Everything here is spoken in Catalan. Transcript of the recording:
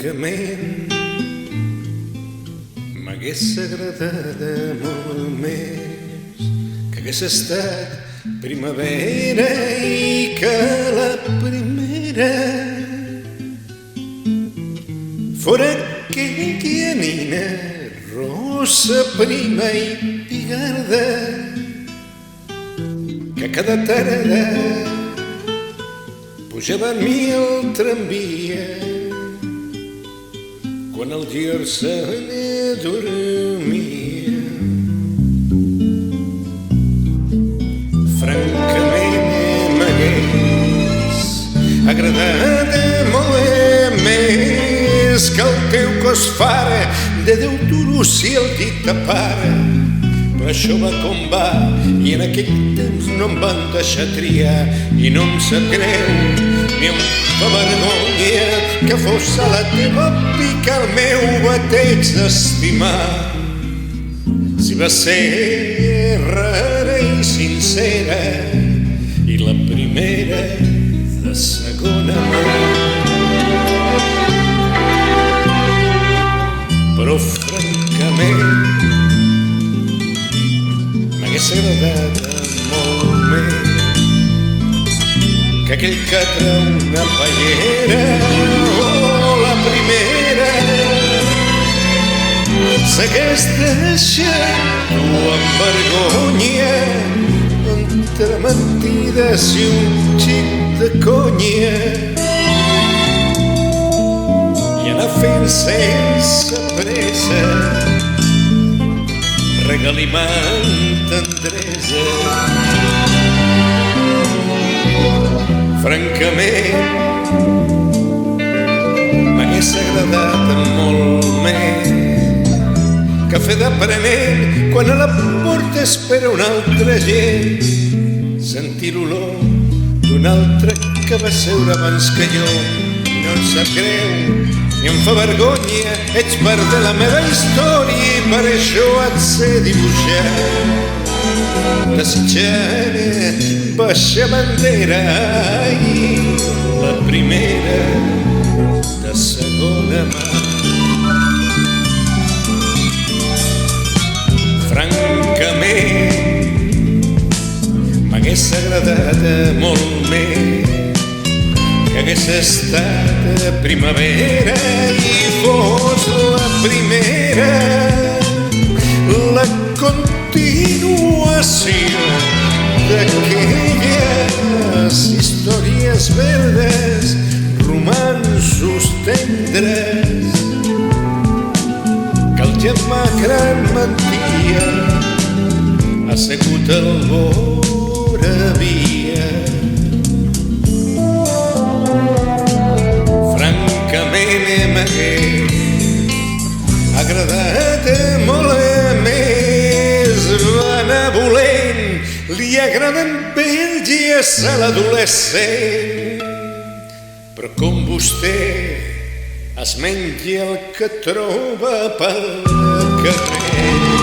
francament m'hagués agradat molt més que hagués estat primavera i que la primera fora aquella nina rossa, prima i pigarda que cada tarda pujava amb mi al tramvia quan el Gersa dormia. Francament m'hagués agradat molt més que el teu cos fara de 10 duros si el dit te para. Però això va com va i en aquell temps no em van deixar triar i no em sap greu ni em fa vergonya que fos a la teva pica el meu bateig d'estimar. Si va ser rara i sincera i la primera de segona mà. Però francament m'hagués agradat molt més que aquell que treu una pallera o la primera s'hagués deixat tu amb vergonya entre mentides i un xic de conya i anar fent sense pressa regalimant tendresa. Francament m'hagués agradat molt més que fer d'aprenent quan a la porta espera una altra gent, sentir l'olor d'un altre que va seure abans que jo i no em sap greu ni em fa vergonya, ets part de la meva història i per això et sé dibuixar. Desitjant baixa bandera i la primera de segona mà. Francament m'hagués agradat molt més que hagués estat primavera i fos la primera la continuació d'aquelles històries verdes, romanços tendres que el germà gran mentia assegut al vora via. Francament m'hagués agradat molt més, va anar volent, li agraden vells i és a l'adolescent, però com vostè es menja el que troba pel carrer.